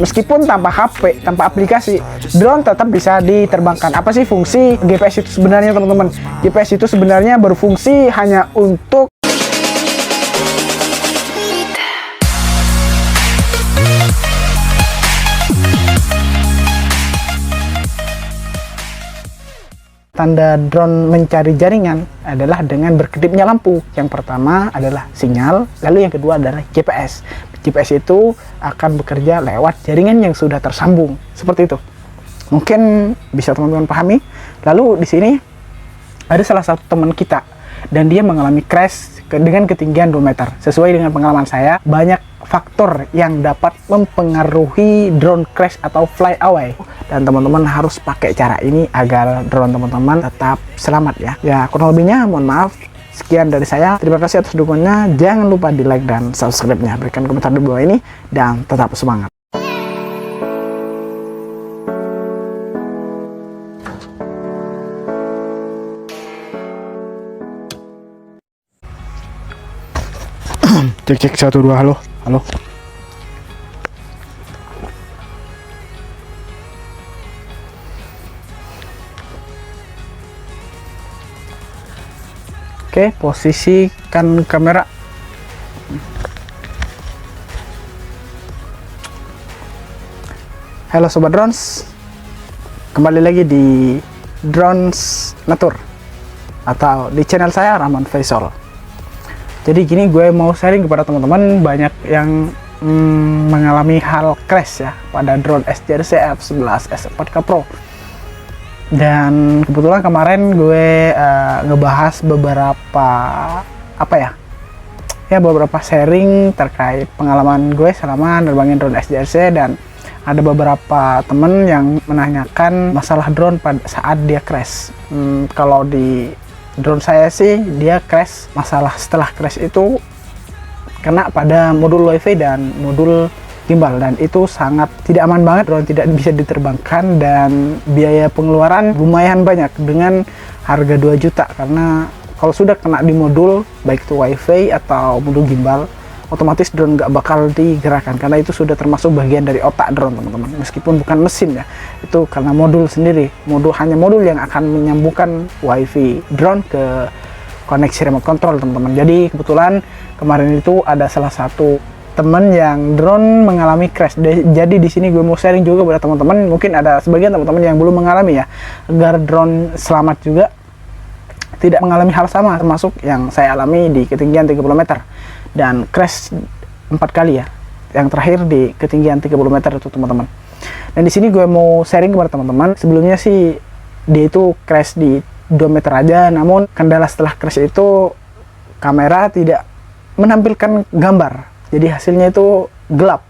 Meskipun tanpa HP, tanpa aplikasi, drone tetap bisa diterbangkan. Apa sih fungsi GPS itu sebenarnya, teman-teman? GPS itu sebenarnya berfungsi hanya untuk tanda drone mencari jaringan adalah dengan berkedipnya lampu. Yang pertama adalah sinyal, lalu yang kedua adalah GPS. GPS itu akan bekerja lewat jaringan yang sudah tersambung. Seperti itu. Mungkin bisa teman-teman pahami. Lalu di sini ada salah satu teman kita dan dia mengalami crash dengan ketinggian 2 meter. Sesuai dengan pengalaman saya, banyak faktor yang dapat mempengaruhi drone crash atau fly away, dan teman-teman harus pakai cara ini agar drone teman-teman tetap selamat ya. Ya, kurang lebihnya mohon maaf. Sekian dari saya. Terima kasih atas dukungannya. Jangan lupa di like dan subscribe-nya. Berikan komentar di bawah ini dan tetap semangat. Cek 1 2, halo. Halo. Oke, posisikan kamera. Halo sobat drones, kembali lagi di Drones Natur atau di channel saya Rahman Faisal. Jadi gini, gue mau sharing kepada teman-teman banyak yang mengalami hal crash ya pada drone SJRC F11S 4K Pro. Dan kebetulan kemarin gue ngebahas beberapa beberapa sharing terkait pengalaman gue selama nerbangin drone SJRC, dan ada beberapa temen yang menanyakan masalah drone pada saat dia crash. Kalau di drone saya sih dia crash, masalah setelah crash itu kena pada modul wifi dan modul gimbal, dan itu sangat tidak aman banget. Drone tidak bisa diterbangkan dan biaya pengeluaran lumayan banyak dengan harga 2 juta, karena kalau sudah kena di modul baik itu wifi atau modul gimbal, otomatis drone nggak bakal digerakkan karena itu sudah termasuk bagian dari otak drone teman-teman, meskipun bukan mesin ya, itu karena modul sendiri. Hanya modul yang akan menyambungkan wifi drone ke koneksi remote control teman-teman. Jadi kebetulan kemarin itu ada salah satu teman yang drone mengalami crash. Jadi di sini gue mau sharing juga buat teman-teman, mungkin ada sebagian teman-teman yang belum mengalami ya, agar drone selamat juga, tidak mengalami hal sama termasuk yang saya alami di ketinggian 30 meter dan crash 4 kali ya. Yang terakhir di ketinggian 30 meter itu teman-teman. Dan di sini gue mau sharing kepada teman-teman. Sebelumnya sih dia itu crash di 2 meter aja, namun kendala setelah crash itu kamera tidak menampilkan gambar. Jadi hasilnya itu gelap,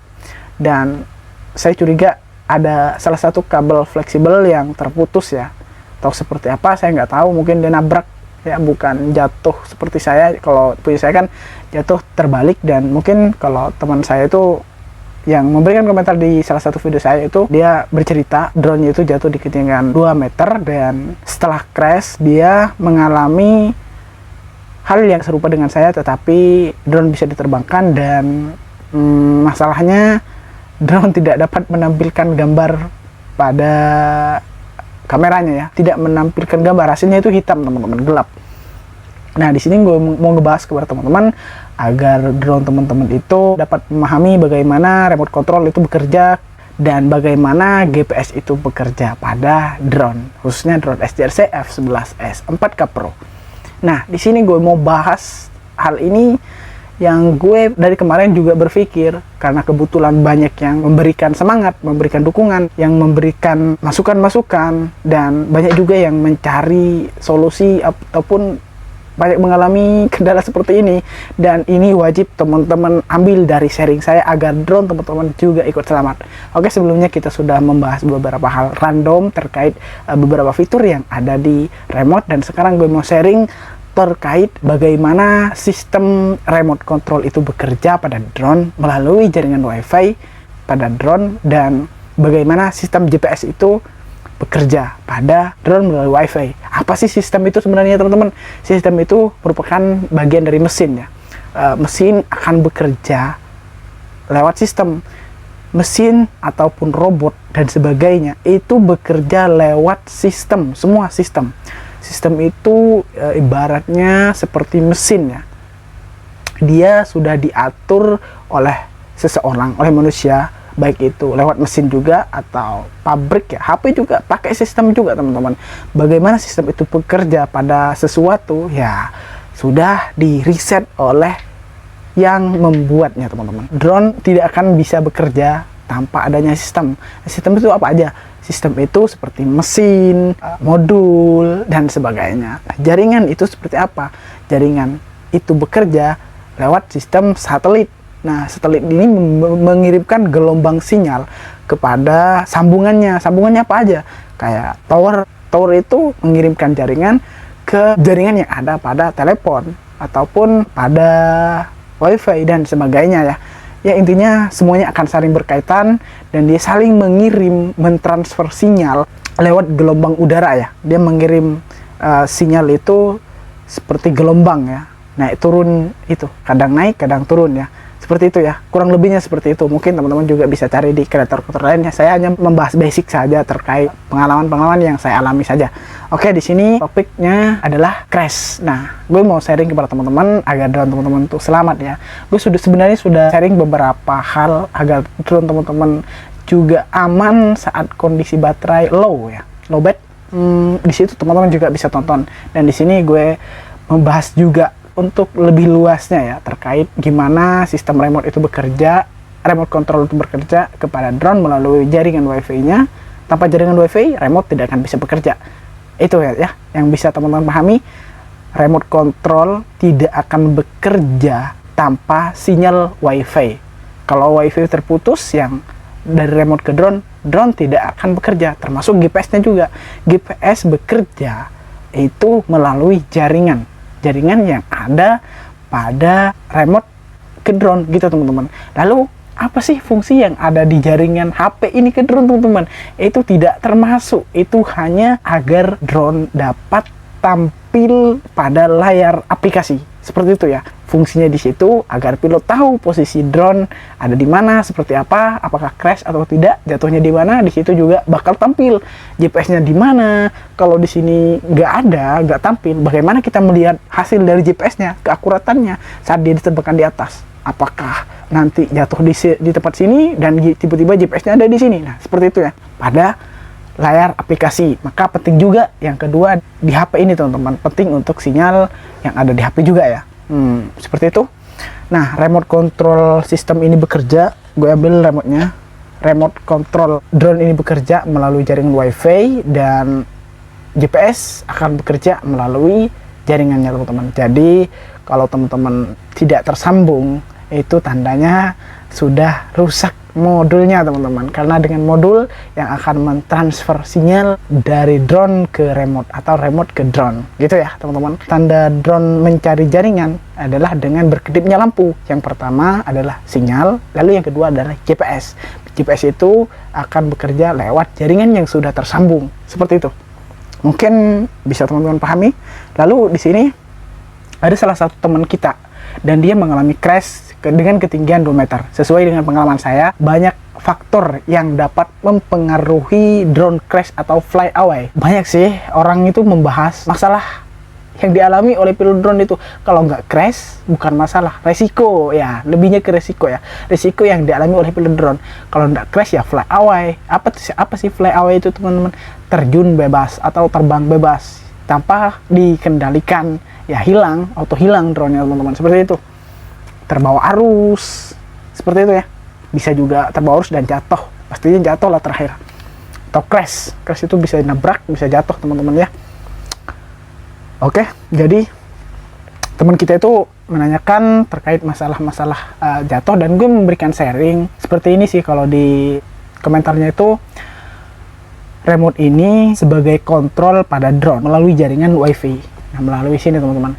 dan saya curiga ada salah satu kabel fleksibel yang terputus ya, atau seperti apa saya nggak tahu. Mungkin dia nabrak ya, bukan jatuh seperti saya. Kalau punya saya kan jatuh terbalik, dan mungkin kalau teman saya itu yang memberikan komentar di salah satu video saya itu, dia bercerita drone-nya itu jatuh di ketinggian 2 meter, dan setelah crash dia mengalami hal yang serupa dengan saya, tetapi drone bisa diterbangkan. Dan masalahnya drone tidak dapat menampilkan gambar pada kameranya ya, tidak menampilkan gambar, hasilnya itu hitam teman-teman, gelap. Nah di sini gue mau ngebahas kepada teman-teman agar drone teman-teman itu dapat memahami bagaimana remote control itu bekerja dan bagaimana GPS itu bekerja pada drone, khususnya drone SJRC F11S 4K Pro. Nah, di sini gue mau bahas hal ini yang gue dari kemarin juga berpikir, karena kebetulan banyak yang memberikan semangat, memberikan dukungan, yang memberikan masukan-masukan, dan banyak juga yang mencari solusi ataupun banyak mengalami kendala seperti ini. Dan ini wajib teman-teman ambil dari sharing saya agar drone teman-teman juga ikut selamat. Oke, sebelumnya kita sudah membahas beberapa hal random terkait beberapa fitur yang ada di remote, dan sekarang gue mau sharing terkait bagaimana sistem remote control itu bekerja pada drone melalui jaringan wifi pada drone, dan bagaimana sistem GPS itu bekerja pada drone melalui wifi. Apa sih sistem itu sebenarnya teman-teman? Sistem itu merupakan bagian dari mesin ya. Mesin akan bekerja lewat sistem. mesin ataupun robot dan sebagainya itu bekerja lewat sistem, semua sistem. Sistem itu ibaratnya seperti mesin ya. Dia sudah diatur oleh seseorang, oleh manusia, baik itu lewat mesin juga atau pabrik ya. HP juga pakai sistem juga teman-teman. Bagaimana sistem itu bekerja pada sesuatu ya sudah di riset oleh yang membuatnya teman-teman. Drone tidak akan bisa bekerja tanpa adanya sistem. Sistem itu apa aja? Sistem itu seperti mesin, modul, dan sebagainya. Jaringan itu seperti apa? Jaringan itu bekerja lewat sistem satelit. Nah, satelit ini mengirimkan gelombang sinyal kepada sambungannya. Sambungannya apa aja? Kayak tower. Tower itu mengirimkan jaringan ke jaringan yang ada pada telepon ataupun pada wifi dan sebagainya ya. Ya intinya semuanya akan saling berkaitan dan dia saling mengirim, mentransfer sinyal lewat gelombang udara ya. Dia mengirim sinyal itu seperti gelombang ya. Naik turun itu, kadang naik, kadang turun ya. Seperti itu ya, kurang lebihnya seperti itu. Mungkin teman-teman juga bisa cari di kreator-kreator lainnya. Saya hanya membahas basic saja terkait pengalaman-pengalaman yang saya alami saja. Oke, di sini topiknya adalah crash. Nah, gue mau sharing kepada teman-teman agar drone teman-teman tuh selamat ya. Gue sebenarnya sudah sharing beberapa hal agar drone teman-teman juga aman saat kondisi baterai low ya, lowbat. Di situ teman-teman juga bisa tonton. Dan di sini gue membahas juga untuk lebih luasnya ya terkait gimana sistem remote itu bekerja, remote control itu bekerja kepada drone melalui jaringan wifi-nya. Tanpa jaringan wifi, remote tidak akan bisa bekerja. Itu ya yang bisa teman-teman pahami. Remote control tidak akan bekerja tanpa sinyal wifi. Kalau wifi terputus yang dari remote ke drone, drone tidak akan bekerja, termasuk GPS-nya juga. GPS bekerja itu melalui jaringan yang ada pada remote ke drone gitu teman-teman. Lalu apa sih fungsi yang ada di jaringan HP ini ke drone teman-teman? Itu tidak termasuk, itu hanya agar drone dapat tampil pada layar aplikasi. Seperti itu ya. Fungsinya di situ agar pilot tahu posisi drone ada di mana, seperti apa, apakah crash atau tidak, jatuhnya di mana. Di situ juga bakal tampil GPS-nya di mana. Kalau di sini nggak tampil, bagaimana kita melihat hasil dari GPS-nya, keakuratannya saat dia diterbangkan di atas? Apakah nanti jatuh di tempat sini dan tiba-tiba GPS-nya ada di sini? Nah, seperti itu ya. Pada layar aplikasi. Maka penting juga yang kedua di HP ini teman-teman, penting untuk sinyal yang ada di HP juga ya. Seperti itu. Nah, remote control sistem ini bekerja, gue ambil remote-nya. Remote control drone ini bekerja melalui jaringan wifi dan GPS akan bekerja melalui jaringannya teman-teman. Jadi kalau teman-teman tidak tersambung, itu tandanya sudah rusak modulnya teman-teman, karena dengan modul yang akan mentransfer sinyal dari drone ke remote atau remote ke drone gitu ya teman-teman. Tanda drone mencari jaringan adalah dengan berkedipnya lampu. Yang pertama adalah sinyal, lalu yang kedua adalah GPS. GPS itu akan bekerja lewat jaringan yang sudah tersambung. Seperti itu, mungkin bisa teman-teman pahami. Lalu di sini ada salah satu teman kita dan dia mengalami crash dengan ketinggian 2 meter. Sesuai dengan pengalaman saya, banyak faktor yang dapat mempengaruhi drone crash atau fly away. Banyak sih orang itu membahas masalah yang dialami oleh pilot drone itu. Kalau nggak crash bukan masalah, resiko ya, lebihnya ke resiko ya. Resiko yang dialami oleh pilot drone. Kalau nggak crash ya fly away. Apa sih fly away itu teman-teman? Terjun bebas atau terbang bebas tanpa dikendalikan, ya hilang, auto hilang drone-nya teman-teman. Seperti itu. Terbawa arus, seperti itu ya. Bisa juga terbawa arus dan jatuh, pastinya jatuh lah terakhir, atau crash itu bisa nabrak, bisa jatuh teman-teman ya. Oke, jadi teman kita itu menanyakan terkait masalah-masalah jatuh, dan gue memberikan sharing seperti ini sih. Kalau di komentarnya itu, remote ini sebagai kontrol pada drone melalui jaringan wifi. Nah, melalui sini teman-teman,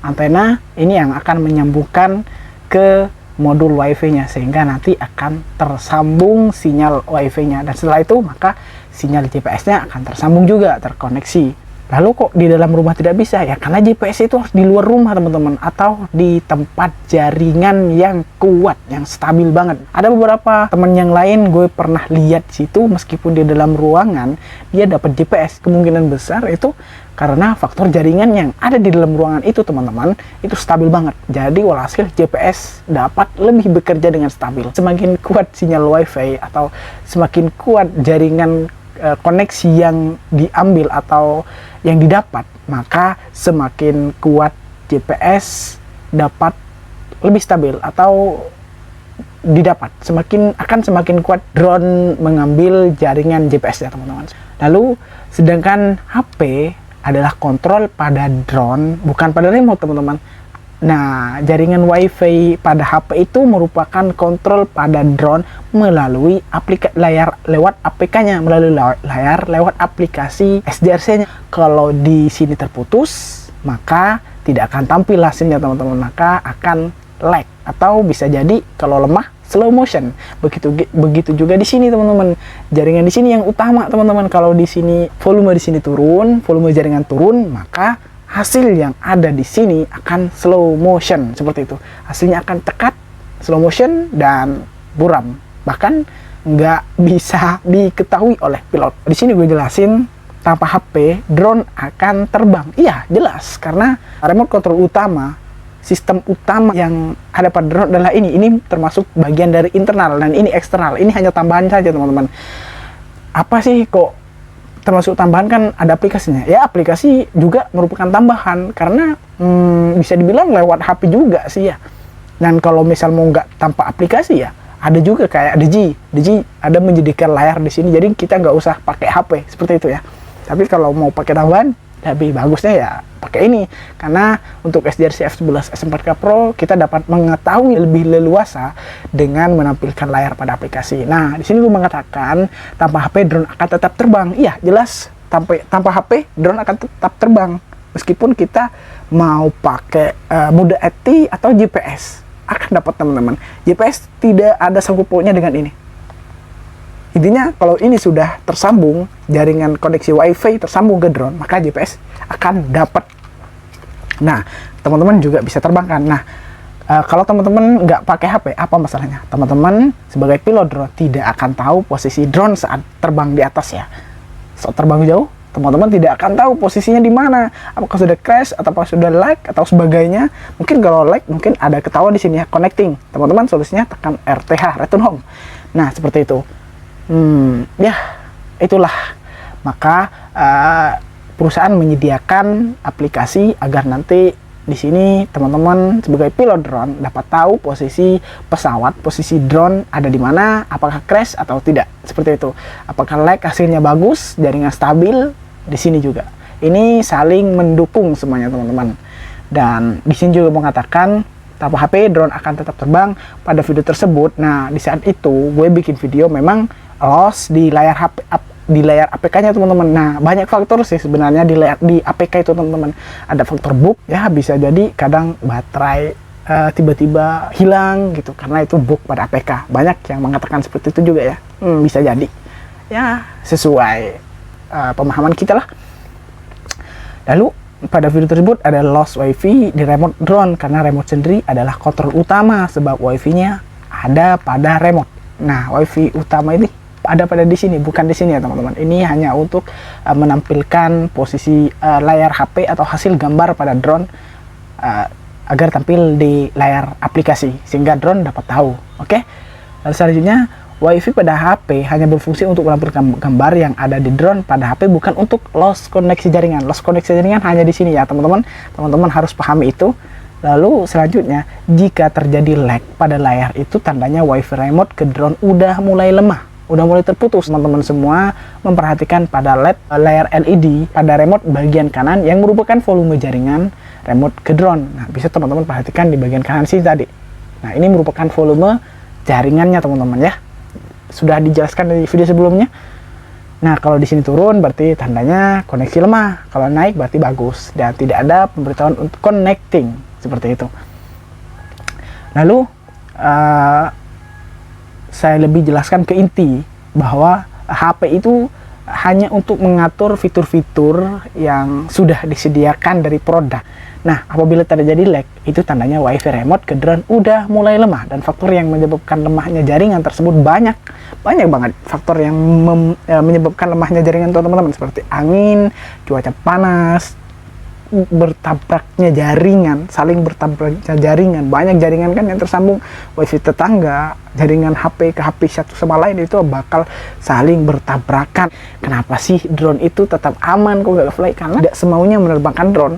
antena ini yang akan menyambungkan ke modul wifi-nya, sehingga nanti akan tersambung sinyal wifi-nya, dan setelah itu maka sinyal GPS-nya akan tersambung juga, terkoneksi. Lalu kok di dalam rumah tidak bisa? Ya karena GPS itu harus di luar rumah teman-teman, atau di tempat jaringan yang kuat, yang stabil banget. Ada beberapa teman yang lain gue pernah lihat situ, meskipun di dalam ruangan dia dapat GPS, kemungkinan besar itu karena faktor jaringan yang ada di dalam ruangan itu teman-teman, itu stabil banget. Jadi walhasil GPS dapat lebih bekerja dengan stabil. Semakin kuat sinyal wifi atau semakin kuat jaringan koneksi yang diambil atau yang didapat, maka semakin kuat GPS dapat lebih stabil atau didapat, semakin kuat drone mengambil jaringan GPS ya teman-teman. Lalu sedangkan HP adalah kontrol pada drone, bukan pada remote teman-teman. Nah, jaringan wifi pada HP itu merupakan kontrol pada drone melalui layar lewat APK-nya, melalui layar lewat aplikasi SDRC-nya. Kalau di sini terputus, maka tidak akan tampil hasilnya teman-teman, maka akan lag atau bisa jadi kalau lemah slow motion. Begitu juga di sini teman-teman. Jaringan di sini yang utama teman-teman. Kalau di sini volume di sini turun, volume jaringan turun, maka hasil yang ada di sini akan slow motion seperti itu. Hasilnya akan tekat, slow motion, dan buram. Bahkan nggak bisa diketahui oleh pilot. Di sini gue jelasin tanpa HP drone akan terbang. Iya jelas, karena remote control utama, sistem utama yang ada pada drone adalah ini. Ini termasuk bagian dari internal dan ini eksternal. Ini hanya tambahan saja teman-teman. Apa sih kok termasuk tambahan? Kan ada aplikasinya. Ya aplikasi juga merupakan tambahan karena bisa dibilang lewat HP juga sih ya. Dan kalau misal mau nggak tanpa aplikasi ya ada juga kayak Digi ada menjadikan layar di sini, jadi kita nggak usah pakai HP seperti itu ya. Tapi kalau mau pakai tambahan lebih bagusnya ya pakai ini, karena untuk SDRC F11 S4K Pro kita dapat mengetahui lebih leluasa dengan menampilkan layar pada aplikasi. Nah, di sini gue mengatakan tanpa HP drone akan tetap terbang. Iya, jelas tanpa HP drone akan tetap terbang meskipun kita mau pakai mode AT atau GPS akan dapat teman-teman. GPS tidak ada sangkut pautnya dengan ini. Intinya kalau ini sudah tersambung, jaringan koneksi wifi tersambung ke drone, maka GPS akan dapat. Nah, teman-teman juga bisa terbangkan. Nah, kalau teman-teman nggak pakai HP, apa masalahnya? Teman-teman sebagai pilot drone tidak akan tahu posisi drone saat terbang di atas ya. Saat terbang jauh, teman-teman tidak akan tahu posisinya di mana. Apakah sudah crash, atau sudah lag, atau sebagainya. Mungkin kalau lag, mungkin ada ketahuan di sini ya, connecting. Teman-teman solusinya tekan RTH, return home. Nah, seperti itu. Ya itulah, maka perusahaan menyediakan aplikasi agar nanti di sini teman-teman sebagai pilot drone dapat tahu posisi pesawat, posisi drone ada di mana, apakah crash atau tidak, seperti itu. Apakah lag, hasilnya bagus, jaringan stabil, di sini juga. Ini saling mendukung semuanya teman-teman. Dan di sini juga mengatakan tanpa HP drone akan tetap terbang pada video tersebut. Nah, di saat itu gue bikin video memang loss di layar HP, di layar APK-nya teman-teman. Nah, banyak faktor sih sebenarnya di APK itu teman-teman. Ada faktor bug ya, bisa jadi kadang baterai tiba-tiba hilang gitu karena itu bug pada APK. Banyak yang mengatakan seperti itu juga ya. Bisa jadi ya, sesuai pemahaman kita lah. Lalu pada video tersebut ada loss wifi di remote drone karena remote sendiri adalah kontrol utama, sebab wifi-nya ada pada remote. Nah, wifi utama ini ada pada di sini, bukan di sini ya teman-teman. Ini hanya untuk menampilkan posisi layar HP atau hasil gambar pada drone agar tampil di layar aplikasi sehingga drone dapat tahu. Oke. Lalu selanjutnya, wifi pada HP hanya berfungsi untuk menampilkan gambar yang ada di drone pada HP, bukan untuk loss koneksi jaringan. Loss koneksi jaringan hanya di sini ya teman-teman. Teman-teman harus pahami itu. Lalu selanjutnya, jika terjadi lag pada layar itu tandanya wifi remote ke drone udah mulai lemah, udah mulai terputus. Teman-teman semua memperhatikan pada layar LED pada remote bagian kanan yang merupakan volume jaringan remote ke drone. Nah, bisa teman-teman perhatikan di bagian kanan sini tadi. Nah, ini merupakan volume jaringannya teman-teman ya. Sudah dijelaskan di video sebelumnya. Nah, kalau di sini turun berarti tandanya koneksi lemah. Kalau naik berarti bagus dan tidak ada pemberitahuan untuk connecting, seperti itu. Lalu saya lebih jelaskan ke inti bahwa HP itu hanya untuk mengatur fitur-fitur yang sudah disediakan dari produk. Nah, apabila terjadi lag, itu tandanya WiFi remote ke drone udah mulai lemah, dan faktor yang menyebabkan lemahnya jaringan tersebut banyak banget faktor yang menyebabkan lemahnya jaringan teman-teman, seperti angin, cuaca panas, bertabraknya jaringan, saling bertabraknya jaringan. Banyak jaringan kan yang tersambung, wifi tetangga, jaringan HP ke HP satu sama lain, itu bakal saling bertabrakan. Kenapa sih drone itu tetap aman kok gak fly? Karena tidak semaunya menerbangkan drone.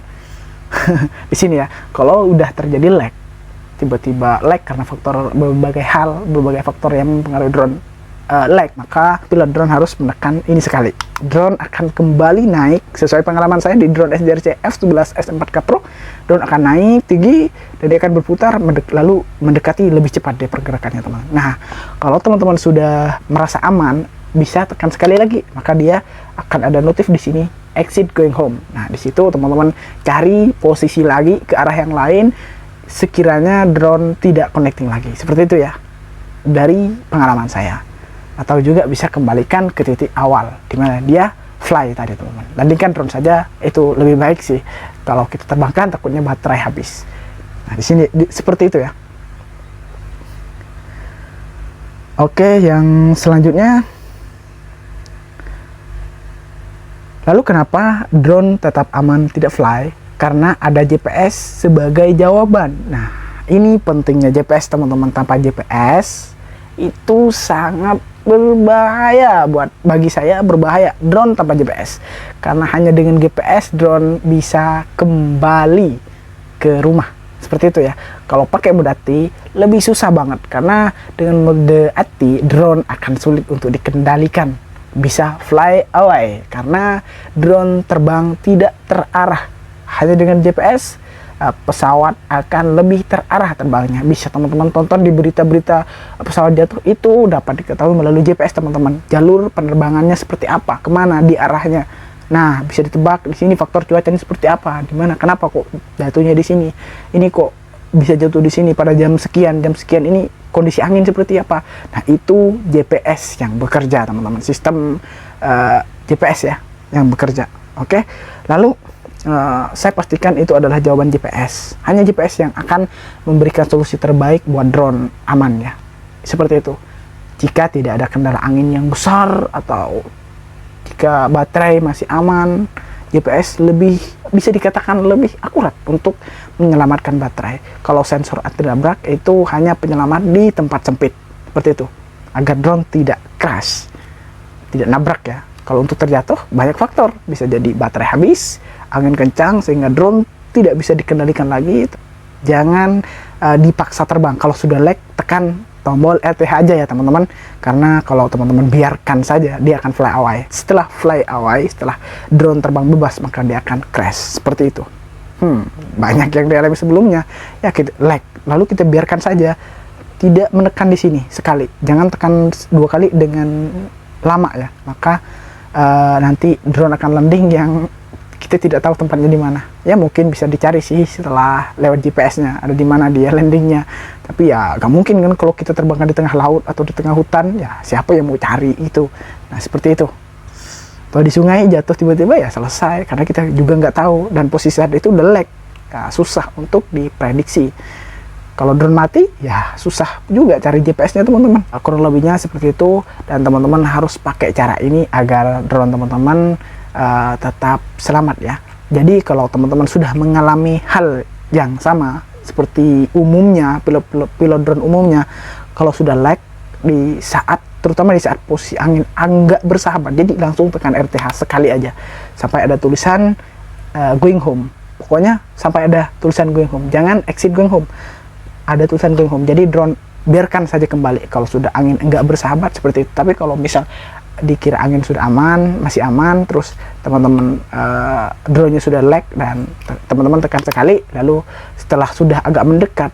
Di sini ya, kalau udah terjadi lag, tiba-tiba lag karena faktor berbagai faktor yang mempengaruhi drone lag, maka pilot drone harus menekan ini sekali. Drone akan kembali naik. Sesuai pengalaman saya di drone SDRC F11S4K Pro, drone akan naik tinggi dan dia akan berputar lalu mendekati lebih cepat dia pergerakannya, teman. Nah, kalau teman-teman sudah merasa aman, bisa tekan sekali lagi, maka dia akan ada notif di sini, exit going home. Nah, di situ teman-teman cari posisi lagi ke arah yang lain sekiranya drone tidak connecting lagi. Seperti itu ya, dari pengalaman saya. Atau juga bisa kembalikan ke titik awal di mana dia fly tadi, teman-teman. Landingkan drone saja, itu lebih baik sih. Kalau kita terbangkan takutnya baterai habis. Nah, di sini seperti itu ya. Oke, yang selanjutnya, lalu kenapa drone tetap aman tidak fly? Karena ada GPS sebagai jawaban. Nah, ini pentingnya GPS, teman-teman. Tanpa GPS itu sangat berbahaya. Bagi saya berbahaya drone tanpa GPS, karena hanya dengan GPS drone bisa kembali ke rumah. Seperti itu ya. Kalau pakai mode ATI lebih susah banget, karena dengan mode ATI drone akan sulit untuk dikendalikan, bisa fly away karena drone terbang tidak terarah. Hanya dengan GPS pesawat akan lebih terarah terbangnya. Bisa teman-teman tonton di berita-berita pesawat jatuh, itu dapat diketahui melalui GPS, teman-teman. Jalur penerbangannya seperti apa, kemana diarahnya. Nah, bisa ditebak di sini faktor cuacanya seperti apa, di mana, kenapa kok jatuhnya di sini. Ini kok bisa jatuh di sini pada jam sekian ini kondisi angin seperti apa. Nah, itu GPS yang bekerja, teman-teman. Sistem GPS ya yang bekerja. Oke. Lalu saya pastikan itu adalah jawaban GPS. Hanya GPS yang akan memberikan solusi terbaik buat drone aman ya. Seperti itu. Jika tidak ada kendala angin yang besar atau jika baterai masih aman, GPS lebih bisa dikatakan lebih akurat untuk menyelamatkan baterai. Kalau sensor anti nabrak itu hanya penyelamat di tempat sempit. Seperti itu. Agar drone tidak crash, tidak nabrak ya. Kalau untuk terjatuh, banyak faktor. Bisa jadi baterai habis, angin kencang, sehingga drone tidak bisa dikendalikan lagi. Jangan dipaksa terbang. Kalau sudah lag, tekan tombol RTH aja ya, teman-teman. Karena kalau teman-teman biarkan saja, dia akan fly away. Setelah fly away, setelah drone terbang bebas, maka dia akan crash. Seperti itu. Banyak yang dialami sebelumnya. Ya, kita lag. Lalu kita biarkan saja. Tidak menekan di sini sekali. Jangan tekan 2 kali dengan lama ya. Maka nanti drone akan landing yang kita tidak tahu tempatnya di mana. Ya mungkin bisa dicari sih setelah lewat GPS-nya ada di mana dia landingnya. Tapi ya gak mungkin kan kalau kita terbangkan di tengah laut atau di tengah hutan, ya siapa yang mau cari itu. Nah, seperti itu. Kalau di sungai jatuh tiba-tiba ya selesai, karena kita juga nggak tahu, dan posisi saat itu udah lag. Nah, susah untuk diprediksi. Kalau drone mati, ya susah juga cari GPS-nya, teman-teman. Kurang lebihnya seperti itu, dan teman-teman harus pakai cara ini agar drone teman-teman tetap selamat ya. Jadi kalau teman-teman sudah mengalami hal yang sama seperti umumnya pilot drone umumnya, kalau sudah lag di saat, terutama di saat posisi angin nggak bersahabat, jadi langsung tekan RTH sekali aja sampai ada tulisan going home. Pokoknya sampai ada tulisan going home, jangan exit going home. Ada tulisan going home, jadi drone biarkan saja kembali kalau sudah angin enggak bersahabat seperti itu. Tapi kalau misal dikira angin sudah aman, masih aman, terus teman-teman drone-nya sudah lag dan teman-teman tekan sekali, lalu setelah sudah agak mendekat,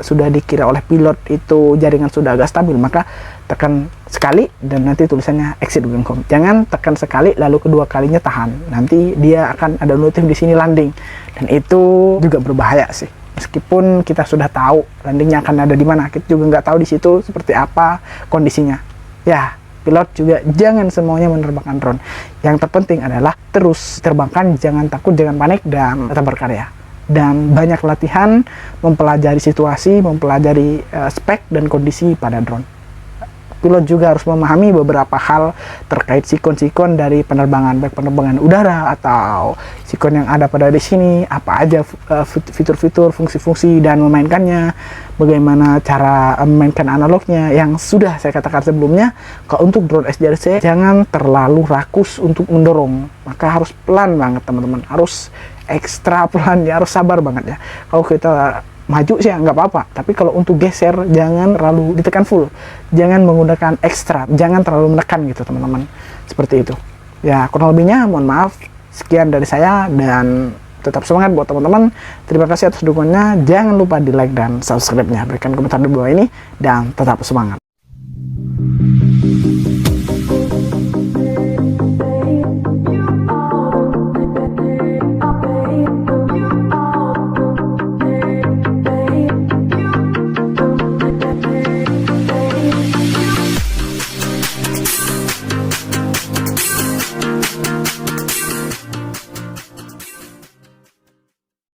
sudah dikira oleh pilot itu jaringan sudah agak stabil, maka tekan sekali dan nanti tulisannya exit going home. Jangan tekan sekali lalu kedua kalinya tahan, nanti dia akan ada notif di sini landing, dan itu juga berbahaya sih. Meskipun kita sudah tahu landingnya akan ada di mana, kita juga nggak tahu di situ seperti apa kondisinya. Ya, pilot juga jangan semuanya menerbangkan drone. Yang terpenting adalah terus terbangkan, jangan takut, jangan panik, dan tetap berkarya. Dan banyak latihan, mempelajari situasi, mempelajari spek dan kondisi pada drone. Pilot juga harus memahami beberapa hal terkait sikon-sikon dari penerbangan, baik penerbangan udara atau sikon yang ada pada di sini, apa aja fitur-fitur, fungsi-fungsi dan memainkannya, bagaimana cara memainkan analognya yang sudah saya katakan sebelumnya. Kalau untuk drone SDRC jangan terlalu rakus untuk mendorong, maka harus pelan banget teman-teman, harus ekstra pelan ya, harus sabar banget ya. Kalau kita maju sih nggak apa-apa, tapi kalau untuk geser jangan terlalu ditekan full, jangan menggunakan ekstra, jangan terlalu menekan gitu teman-teman, seperti itu ya. Kurang lebihnya mohon maaf. Sekian dari saya, dan tetap semangat buat teman-teman. Terima kasih atas dukungannya, jangan lupa di like dan subscribe nya, berikan komentar di bawah ini, dan tetap semangat.